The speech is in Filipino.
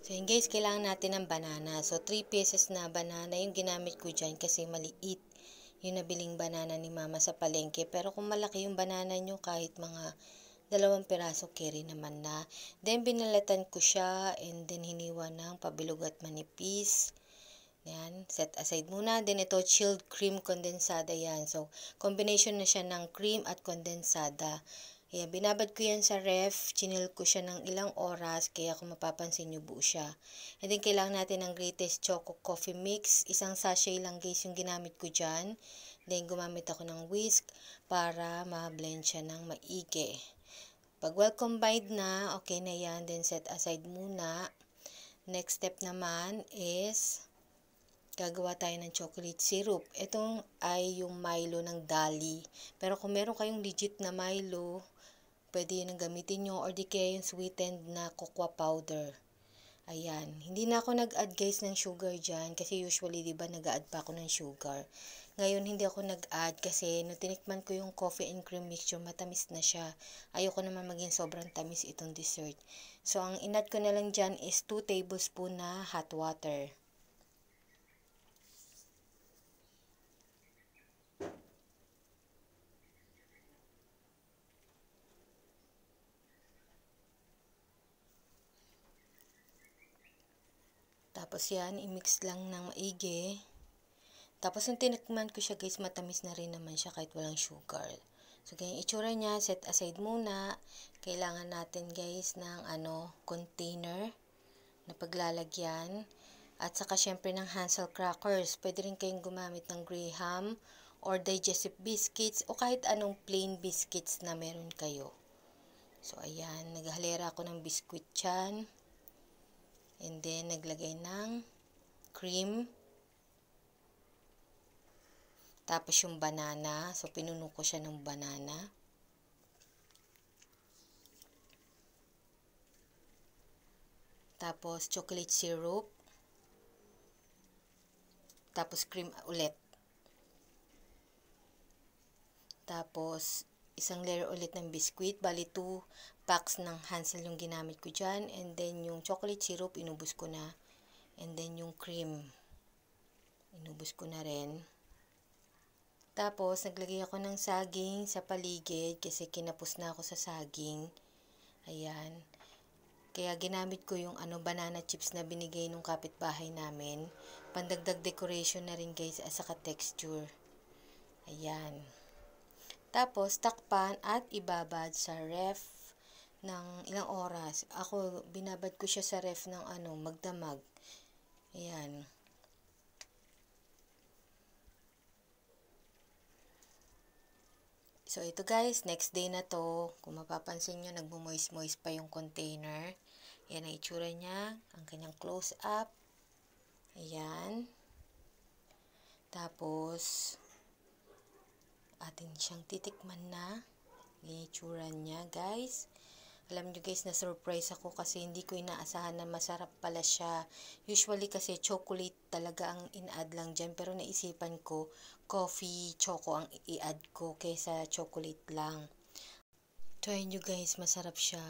So yun guys, kailangan natin ng banana. So 3 pieces na banana yung ginamit ko dyan kasi maliit yung nabiling banana ni mama sa palengke. Pero kung malaki yung banana nyo, kahit mga 2 piraso, carry naman na. Then binalatan ko siya and then hiniwa ng pabilog at manipis. Yan, set aside muna. Then ito, chilled cream condensada yan. So, combination na siya ng cream at condensada. Ayan, binabad ko yan sa ref. Chinil ko siya ng ilang oras. Kaya kung mapapansin nyo, buo siya. And then, kailangan natin ng Greatest Choco Coffee Mix. Isang sachet lang guys yung ginamit ko dyan. Then, gumamit ako ng whisk para ma-blend siya ng maigi. Pag well combined na, okay na yan. Then, set aside muna. Next step naman is gagawa tayo ng chocolate syrup. Ito ay yung Milo ng Dali. Pero kung meron kayong legit na Milo, pwede yun ang gamitin nyo or di kaya yung sweetened na cocoa powder. Ayan. Hindi na ako nag-add guys ng sugar dyan kasi usually diba nag-add pa ako ng sugar. Ngayon hindi ako nag-add kasi nung tinikman ko yung coffee and cream mixture, matamis na siya. Ayoko naman maging sobrang tamis itong dessert. So ang in-add ko na lang dyan is 2 tablespoon na hot water. Tapos yan, i-mix lang ng maigi. Tapos nung tinikman ko siya guys, matamis na rin naman siya kahit walang sugar. So ganyan itsura niya, set aside muna. Kailangan natin guys ng container na paglalagyan. At saka syempre ng Hansel crackers. Pwede rin kayong gumamit ng Graham or digestive biscuits o kahit anong plain biscuits na meron kayo. So ayan, naghalera ako ng biscuit dyan. And then, naglagay ng cream. Tapos yung banana. So, pinuno ko siya ng banana. Tapos, chocolate syrup. Tapos, cream ulit. Tapos, isang layer ulit ng biscuit. Bali, 2 packs ng Hansel yung ginamit ko dyan. And then, yung chocolate syrup, inubos ko na. And then, yung cream, inubos ko na rin. Tapos, naglagay ako ng saging sa paligid kasi kinapos na ako sa saging. Ayan. Kaya ginamit ko yung banana chips na binigay nung kapitbahay namin. Pandagdag decoration na rin guys at saka texture. Ayan. Tapos, takpan at ibabad sa ref ng ilang oras. Ako, binabad ko siya sa ref ng magdamag. Ayan. So, ito guys, next day na to. Kung mapapansin nyo, nagmo-moist-moist pa yung container. Ayan ang itsura niya. Ang kanyang close-up. Ayan. Tapos, atin siyang titikman na. Ayan yung itsura niya, guys. Alam nyo guys, na-surprise ako kasi hindi ko inaasahan na masarap pala siya. Usually kasi chocolate talaga ang in-add lang dyan. Pero naisipan ko, coffee, choco ang i-add ko kaysa chocolate lang. Try nyo guys, masarap siya.